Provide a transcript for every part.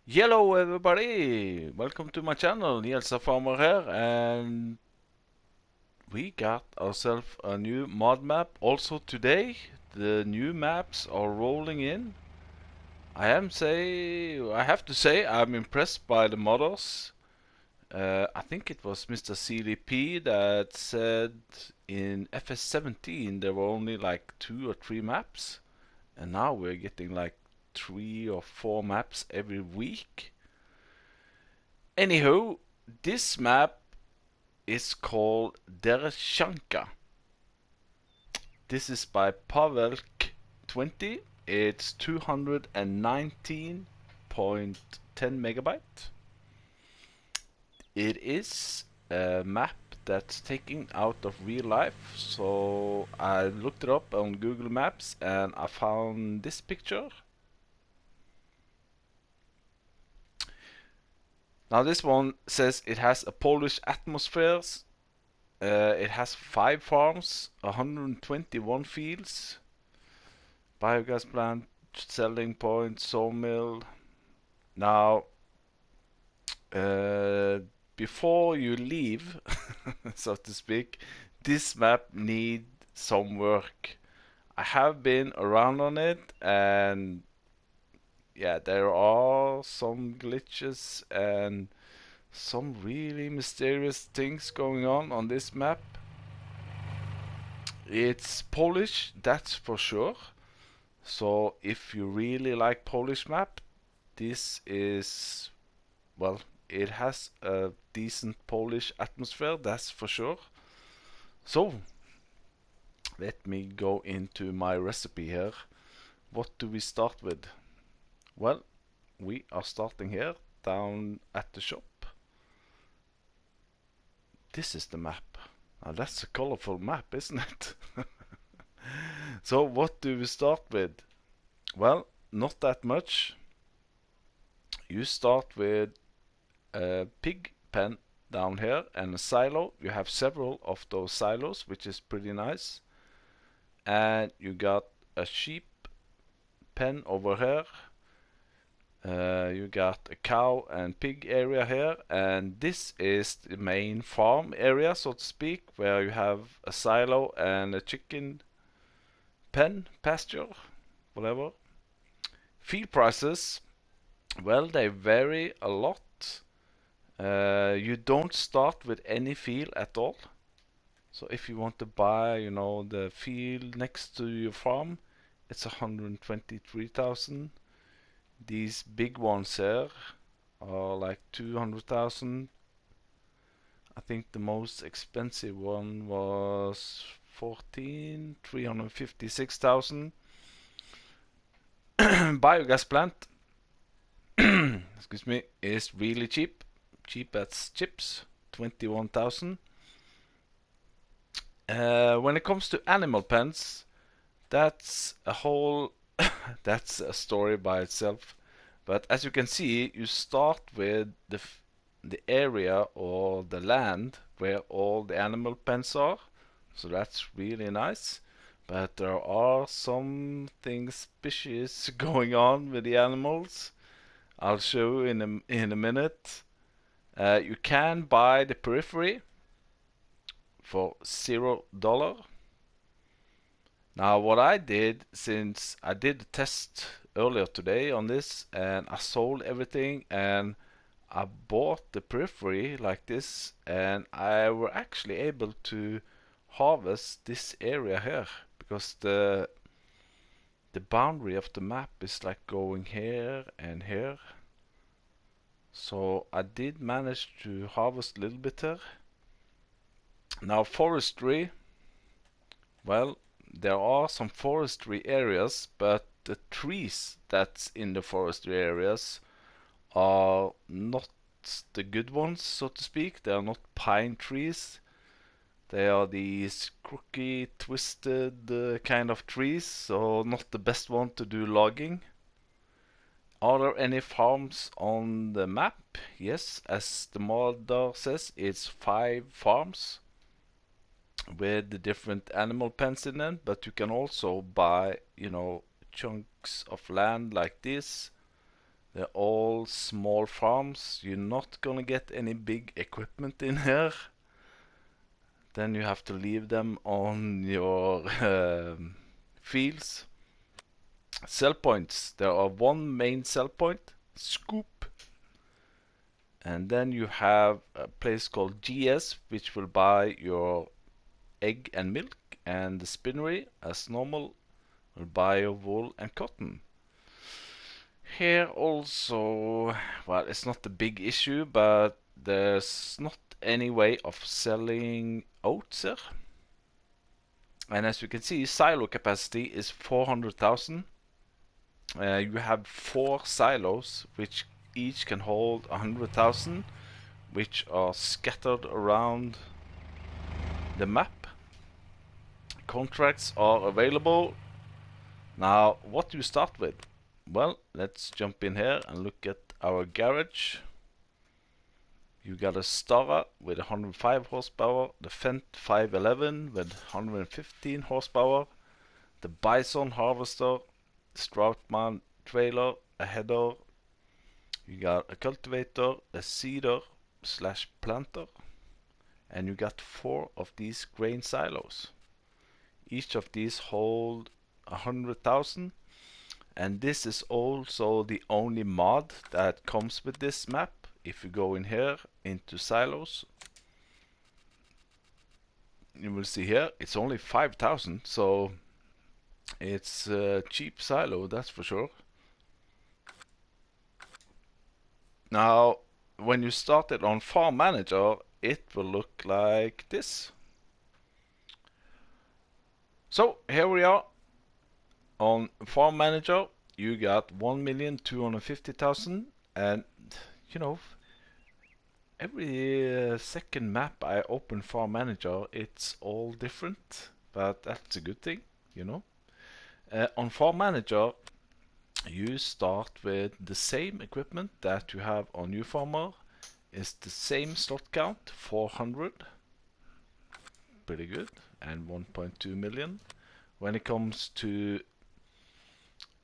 Hello everybody! Welcome to my channel, Jelsa Farmer here, and we got ourselves a new mod map also today. The new maps are rolling in. I have to say I'm impressed by the modders. I think it was Mr. CDP that said in FS17 there were only like 2 or 3 maps, and now we're getting like 3 or 4 maps every week. Anywho, this map is called DERECZANKA. This is by Pavelk20. It's 219.10 megabyte. It is a map that's taken out of real life, so I looked it up on Google Maps and I found this picture. Now this one says it has a Polish atmosphere. It has 5 farms, 121 fields, biogas plant, selling point, sawmill. Now, before you leave, so to speak, this map needs some work. I have been around on it, and yeah, there are some glitches and some really mysterious things going on this map. It's Polish, that's for sure. So if you really like Polish map, this is, well, it has a decent Polish atmosphere, that's for sure. So let me go into my recipe here. What do we start with? Well, we are starting here down at the shop. This is the map. Now that's a colorful map, isn't it? So what do we start with? Well, not that much. You start with a pig pen down here and a silo. You have several of those silos, which is pretty nice. And you got a sheep pen over here. You got a cow and pig area here, and this is the main farm area, so to speak, where you have a silo and a chicken pen, pasture, whatever. Feed prices, well, they vary a lot. You don't start with any field at all. So if you want to buy, the field next to your farm, it's 123,000. These big ones here are like 200,000. I think the most expensive one was 356,000. Biogas plant, excuse me, is really cheap. Cheap as chips, 21,000. When it comes to animal pens, that's a whole that's a story by itself. But as you can see, you start with the area or the land where all the animal pens are. So that's really nice. But there are some things suspicious going on with the animals. I'll show you in a minute. You can buy the periphery for $0. Now what I did, since I did a test earlier today on this and I sold everything and I bought the periphery like this, and I were actually able to harvest this area here because the boundary of the map is like going here and here. So I did manage to harvest a little bit here. Now forestry, well, there are some forestry areas, but the trees that's in the forestry areas are not the good ones, so to speak. They are not pine trees. They are these crooked, twisted kind of trees, so not the best one to do logging. Are there any farms on the map? Yes, as the modder says, it's 5 farms with the different animal pens in them, but you can also buy, chunks of land like this They're all small farms. You're not gonna get any big equipment in here. Then you have to leave them on your fields. Sell points. There are one main sell point, Scoop. And then you have a place called GS, which will buy your egg and milk. And the spinnery, as normal, will buy your wool and cotton. Here also, well, it's not a big issue, but there's not any way of selling oats here. And as you can see, silo capacity is 400,000. You have 4 silos, which each can hold 100,000, which are scattered around the map. Contracts are available. Now, what do you start with? Well, let's jump in here and look at our garage. You got a Stara with 105 horsepower, the Fendt 511 with 115 horsepower, the Bison Harvester, Stroutman trailer, a header. You got a cultivator, a seeder slash planter, and you got 4 of these grain silos. Each of these hold 100,000, and this is also the only mod that comes with this map. If you go in here into silos, you will see here it's only 5,000, so it's a cheap silo, that's for sure. Now, when you start it on Farm Manager, it will look like this. So here we are on Farm Manager. You got 1,250,000, and you know, every second map I open Farm Manager, it's all different, but that's a good thing, you know. On Farm Manager, you start with the same equipment that you have on New Farmer. It's the same slot count, 400. Pretty good. And 1.2 million. When it comes to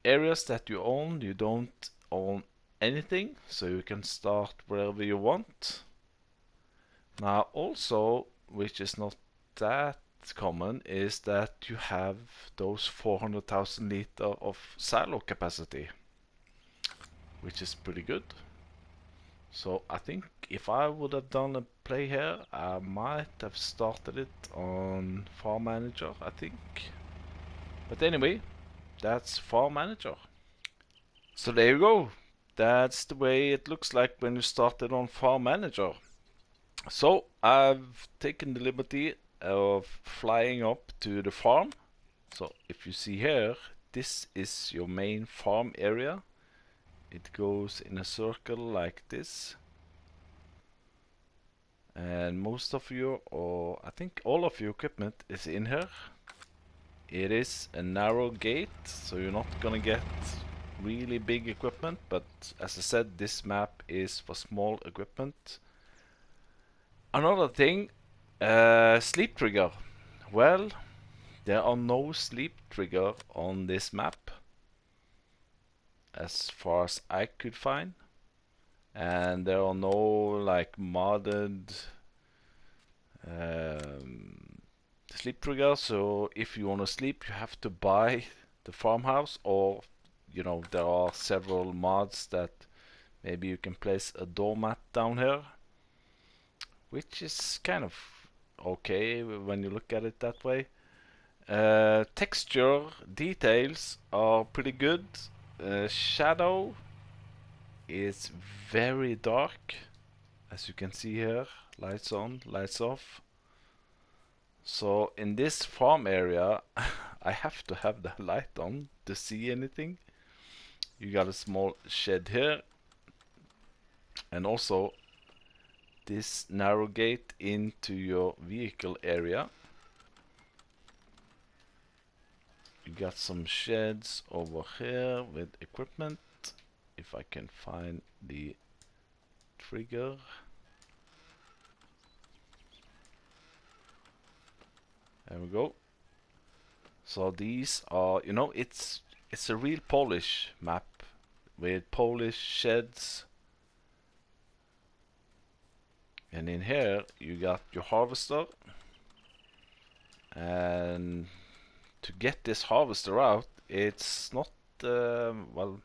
areas that you own, you don't own anything, so you can start wherever you want. Now also, which is not that common, is that you have those 400,000 liter of silo capacity, which is pretty good. So I think if I would have done a play here, I might have started it on Farm Manager, I think. But anyway, that's Farm Manager. So there you go. That's the way it looks like when you started on Farm Manager. So I've taken the liberty of flying up to the farm. So if you see here, this is your main farm area. It goes in a circle like this. And most of you, or I think all of your equipment is in here. It is a narrow gate, so you're not gonna get really big equipment, but as I said, this map is for small equipment. Another thing, sleep trigger. Well, there are no sleep trigger on this map, as far as I could find. And there are no like modded sleep trigger, so if you want to sleep you have to buy the farmhouse, or you know, there are several mods that maybe you can place a doormat down here, which is kind of okay when you look at it that way. Texture details are pretty good. Shadow is very dark, as you can see here. Lights on, lights off. So in this farm area I have to have the light on to see anything. You got a small shed here, and also this narrow gate into your vehicle area. You got some sheds over here with equipment. If I can find the trigger. There we go. So these are, you know, it's a real Polish map. with polish sheds. And in here you got your harvester. And to get this harvester out, it's not well,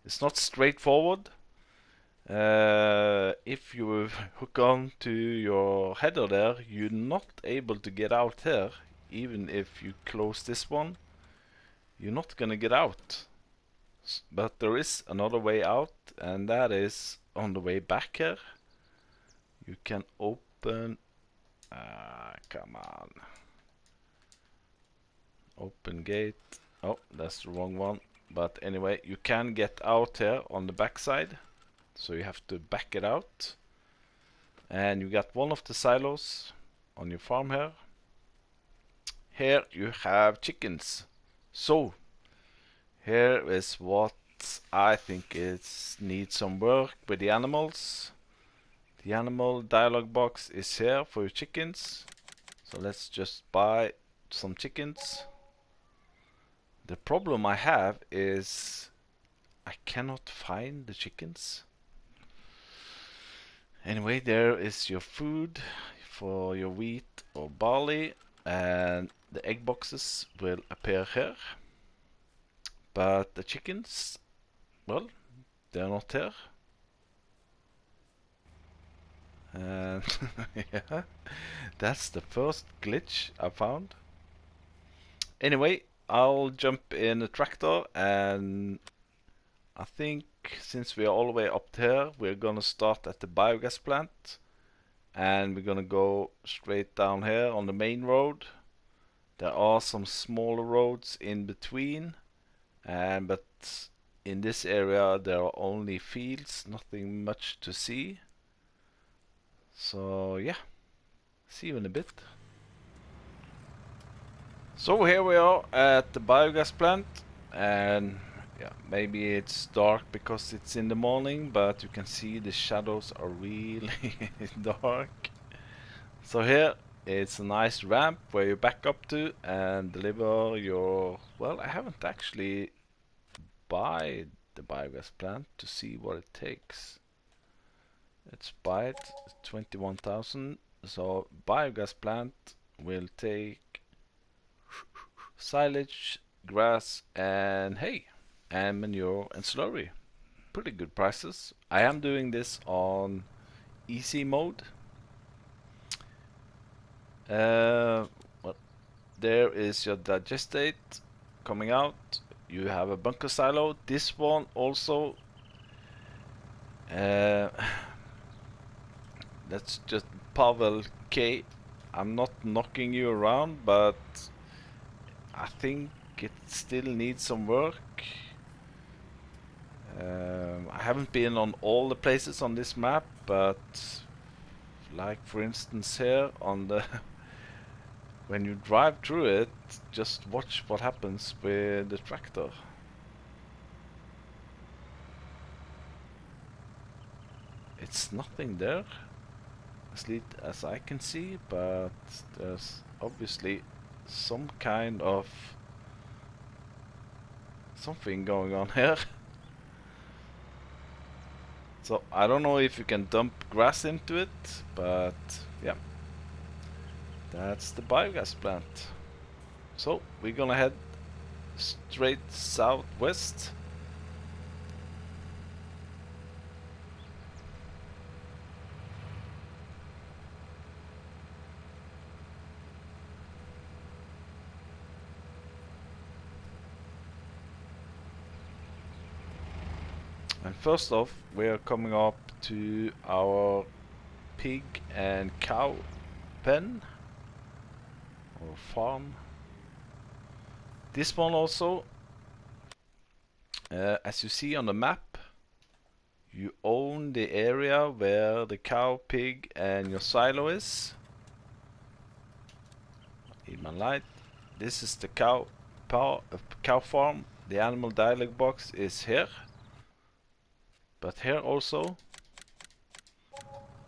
it's not straightforward. If you hook on to your header there, you're not able to get out here. Even if you close this one, you're not gonna get out. But there is another way out, and that is on the way back here. You can open... come on. Open gate. Oh, that's the wrong one. But anyway, you can get out here on the back side. So you have to back it out. And you got one of the silos on your farm here. Here you have chickens. So here is what I think needs some work with the animals. The animal dialog box is here for your chickens. So let's just buy some chickens. The problem I have is I cannot find the chickens. Anyway, there is your food for your wheat or barley, and the egg boxes will appear here. But the chickens, well, they're not here. And yeah, that's the first glitch I found. Anyway, I'll jump in the tractor, and I think since we are all the way up here, we're gonna start at the biogas plant, and we're gonna go straight down here on the main road. There are some smaller roads in between, but in this area there are only fields, nothing much to see. So yeah, see you in a bit. So here we are at the biogas plant, and yeah, maybe it's dark because it's in the morning, but you can see the shadows are really dark. So here it's a nice ramp where you back up to and deliver your... Well, I haven't actually buy the biogas plant to see what it takes. Let's buy it, 21,000. So biogas plant will take silage, grass, and hay, and manure and slurry. Pretty good prices. I am doing this on easy mode. Well, there is your digestate coming out. You have a bunker silo. This one also. That's just Pavel K. I'm not knocking you around, but I think it still needs some work. I haven't been on all the places on this map, but like for instance here on the when you drive through it, just watch what happens with the tractor. It's nothing there, as least as I can see, but there's obviously some kind of something going on here. So I don't know if you can dump grass into it, but yeah, that's the biogas plant. So we're gonna head straight southwest. And first off, we are coming up to our pig and cow pen or farm. This one also, as you see on the map, you own the area where the cow, pig, and your silo is. Need my light. This is the cow farm. The animal dialog box is here. But here also,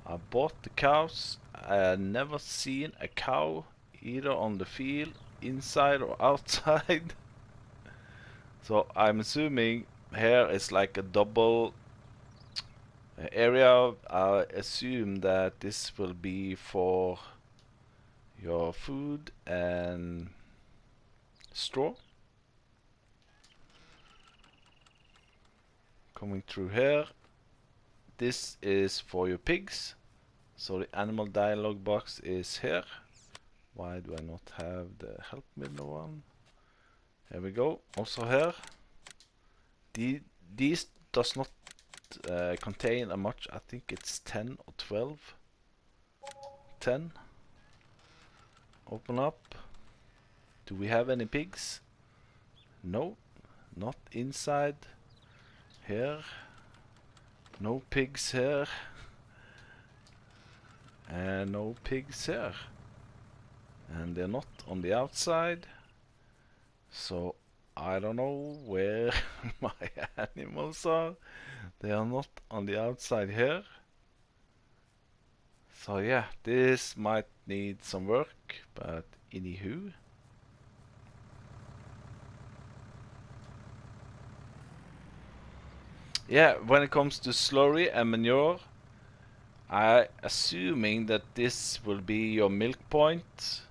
I bought the cows. I had never seen a cow either on the field, inside or outside. So I'm assuming here is like a double area. I assume that this will be for your food and straw. Coming through here, this is for your pigs. So the animal dialogue box is here. Why do I not have the help menu one? Here we go. Also here. These does not contain a much. I think it's 10 or 12. 10. Open up. Do we have any pigs? No, not inside. Here. No pigs here. And no pigs here. And they're not on the outside. So I don't know where my animals are. They are not on the outside here. So yeah, this might need some work, but anywho. Yeah, when it comes to slurry and manure, I assuming that this will be your milk point.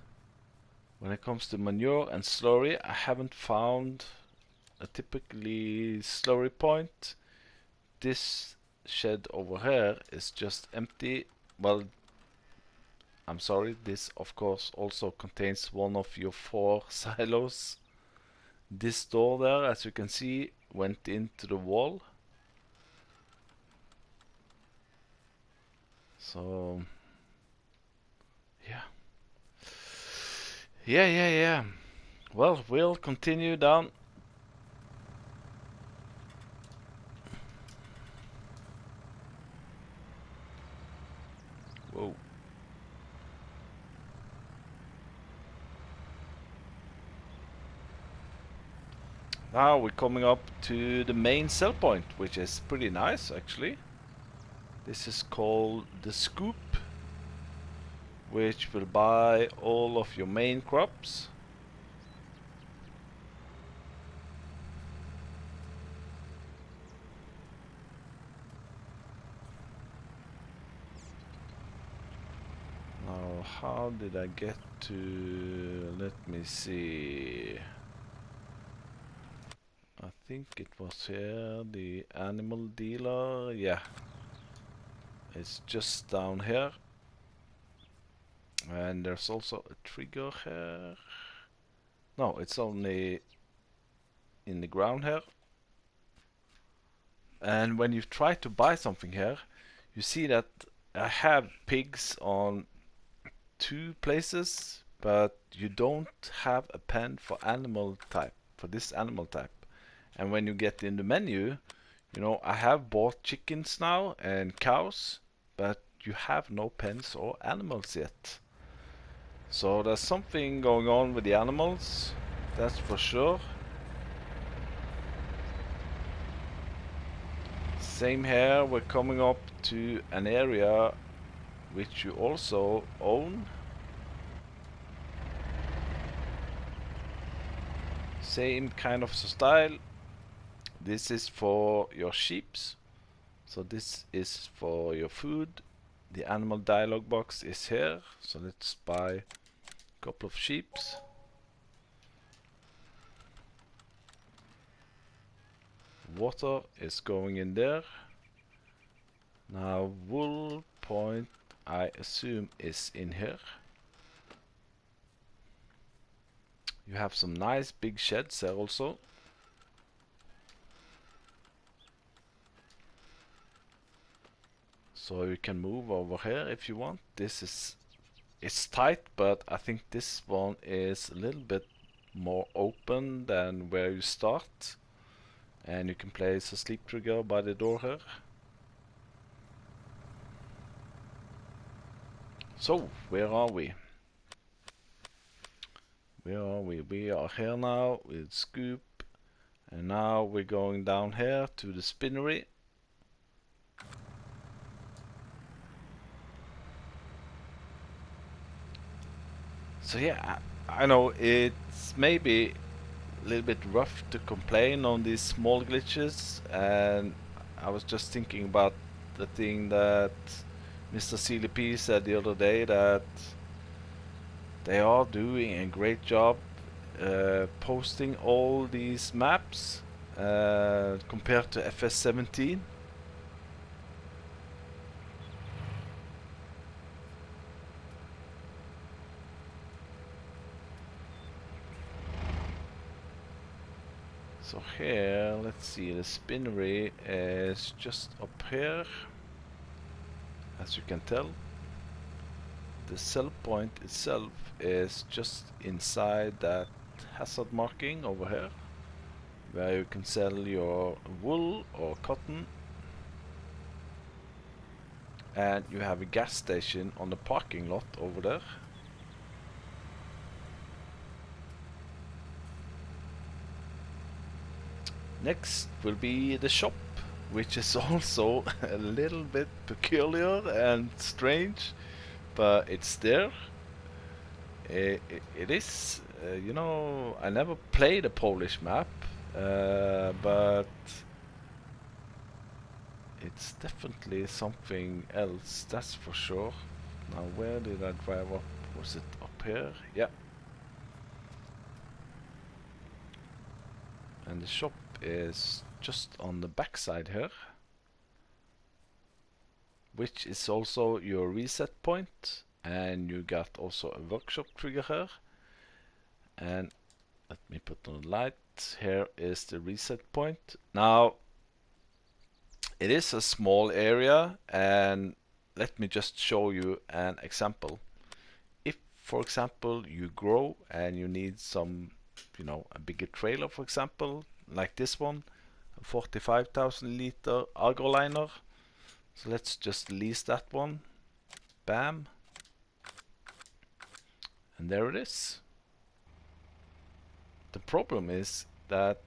When it comes to manure and slurry, I haven't found a typically slurry point. This shed over here is just empty. Well, I'm sorry, this of course also contains one of your 4 silos. This door there, as you can see, went into the wall. So yeah. Yeah. Well, we'll continue down. Whoa. Now we're coming up to the main sell point, which is pretty nice actually. This is called the Scoop, which will buy all of your main crops. Now, how did I get to... let me see. I think it was here, the animal dealer, yeah. It's just down here. And there's also a trigger here. No, it's only in the ground here. And when you try to buy something here, you see that I have pigs on 2 places, but you don't have a pen for animal type, for this animal type. And when you get in the menu, you know, I have bought chickens now and cows, but you have no pens or animals yet. So there's something going on with the animals, that's for sure. Same here, we're coming up to an area which you also own. Same kind of style. This is for your sheeps. So this is for your food. The animal dialogue box is here. So let's buy a couple of sheeps. Water is going in there. Now wool point, I assume, is in here. You have some nice big sheds there also. So you can move over here if you want. This is, it's tight, but I think this one is a little bit more open than where you start. And you can place a sleep trigger by the door here. So, where are we? Where are we? We are here now with Scoop. And now we're going down here to the spinnery. So yeah, I know it's maybe a little bit rough to complain on these small glitches, and I was just thinking about the thing that Mr. CLP said the other day, that they are doing a great job posting all these maps compared to FS17. So here, let's see, the spinnery is just up here, as you can tell. The sell point itself is just inside that hazard marking over here, where you can sell your wool or cotton. And you have a gas station on the parking lot over there. Next will be the shop, which is also a little bit peculiar and strange, but it's there. It is, you know, I never played a Polish map, but it's definitely something else, that's for sure. Now, where did I drive up? Was it up here? Yeah. And the shop is just on the back side here, which is also your reset point, and you got also a workshop trigger here. And let me put on the light. Here is the reset point. Now, it is a small area, and let me just show you an example. If, for example, you grow and you need some, you know, a bigger trailer, for example, like this one, a 45,000 liter Agroliner. So let's just lease that one. Bam. And there it is. The problem is that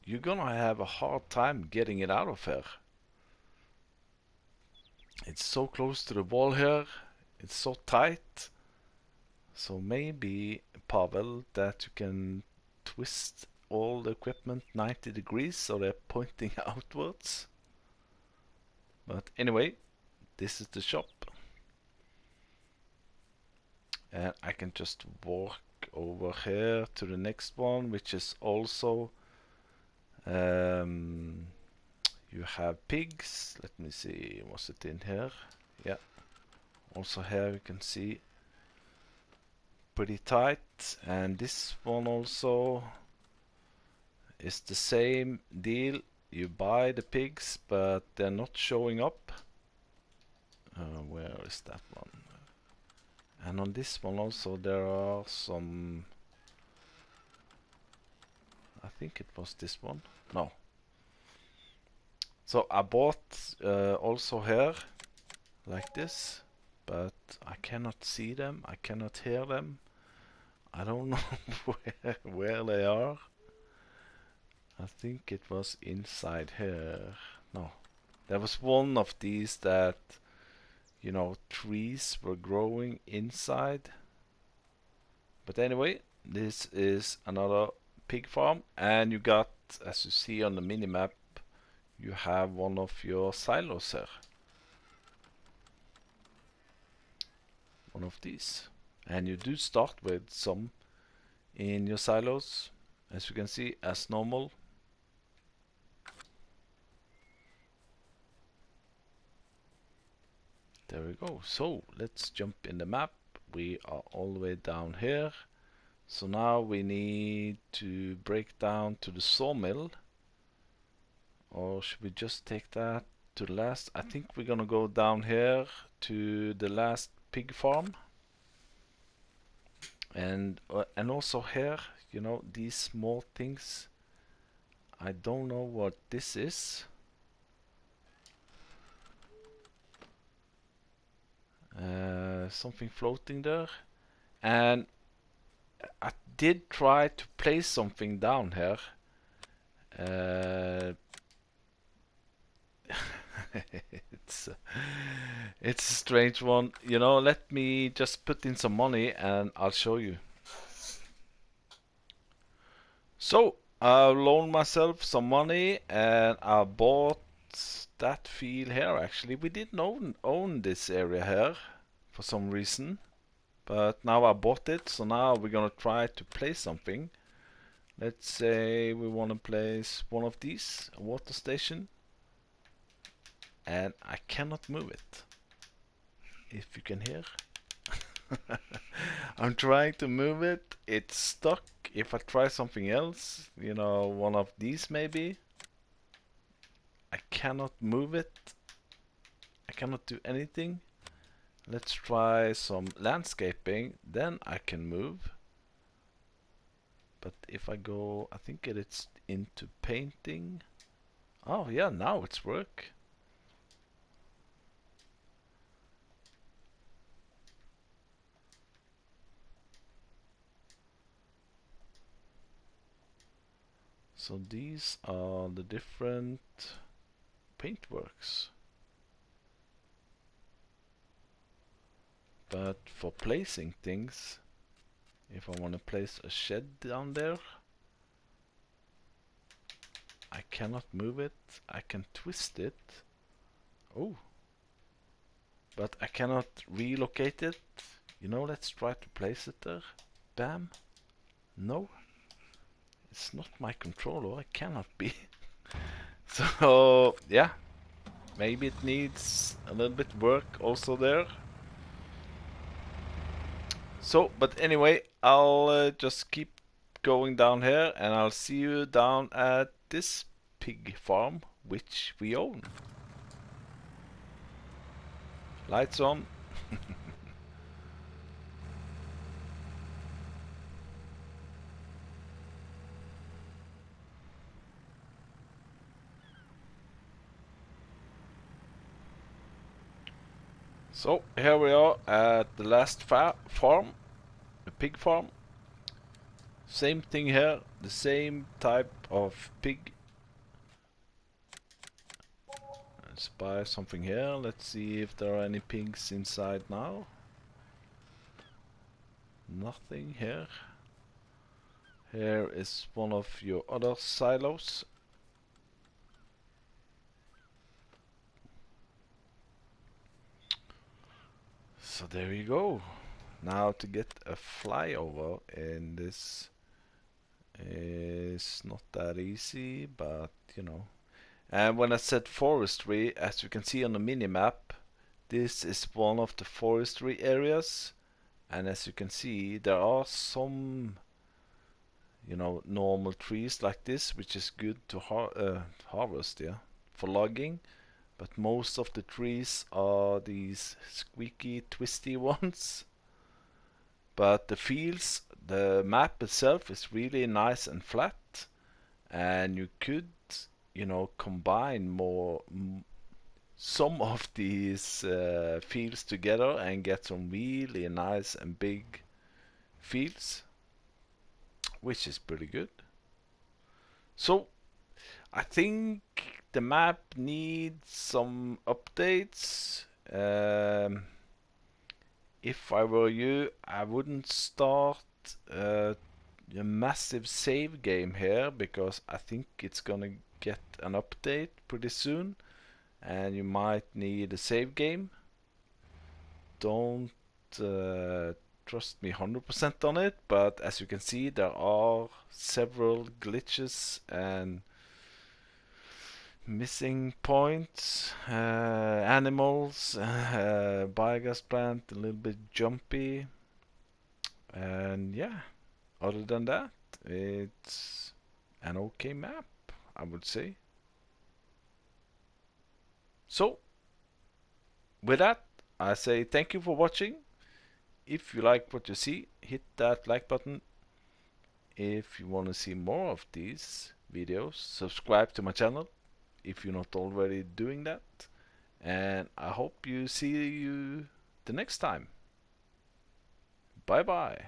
you're gonna have a hard time getting it out of here. It's so close to the wall here. It's so tight. So maybe, Pavel, that you can twist all the equipment 90 degrees so they're pointing outwards. But anyway, this is the shop. And I can just walk over here to the next one, which is also you have pigs. Let me see, was it in here? Yeah. Also here you can see pretty tight. And this one also is the same deal. You buy the pigs, but they're not showing up. Where is that one? And on this one also there are some, I think it was this one. No. So I bought also here like this, but I cannot see them, I cannot hear them. I don't know where they are. I think it was inside here. No, there was one of these that, you know, trees were growing inside. But anyway, this is another pig farm, and you got, as you see on the minimap, you have one of your silos here. One of these. And you do start with some in your silos, as you can see, as normal. There we go. So let's jump in the map. We are all the way down here. So now we need to break down to the sawmill. Or should we just take that to the last? I think we're gonna go down here to the last pig farm. And also here, you know, these small things. I don't know what this is. Something floating there. And I did try to place something down here. It's a strange one. You know, let me just put in some money and I'll show you. So I loaned myself some money and I bought that field here. Actually, we didn't own this area here for some reason, but now I bought it, so now we're gonna try to place something. Let's say we want to place one of these, a water station, and I cannot move it. If you can hear. I'm trying to move it, it's stuck. If I try something else, you know, one of these maybe, I cannot move it. I cannot do anything. Let's try some landscaping, then I can move. But if I go, I think it's into painting. Oh yeah, now it's work. So these are the different paintworks. But for placing things, if I want to place a shed down there, I cannot move it. I can twist it. Oh. But I cannot relocate it. You know, let's try to place it there. Bam. No. It's not my controller. It cannot be. So, yeah. Maybe it needs a little bit work also there. So, but anyway, I'll just keep going down here and I'll see you down at this pig farm, which we own. Lights on. So here we are at the last farm, the pig farm. Same thing here, the same type of pig. Let's buy something here. Let's see if there are any pigs inside now. Nothing here. Here is one of your other silos. So there you go. Now to get a flyover in this is not that easy, but you know. And when I said forestry, as you can see on the mini-map, this is one of the forestry areas. And as you can see, there are some, you know, normal trees like this, which is good to harvest, yeah, for logging. But most of the trees are these squeaky, twisty ones. But the fields, the map itself is really nice and flat, and you could, you know, combine some of these fields together and get some really nice and big fields, which is pretty good. So I think the map needs some updates. If I were you, I wouldn't start a massive save game here, because I think it's gonna get an update pretty soon and you might need a save game. Don't trust me 100% on it, but as you can see, there are several glitches and missing points, animals, biogas plant, a little bit jumpy, and yeah, other than that, it's an okay map, I would say. So, with that, I say thank you for watching. If you like what you see, hit that like button. If you want to see more of these videos, subscribe to my channel if you're not already doing that. And I hope you see you the next time. Bye bye.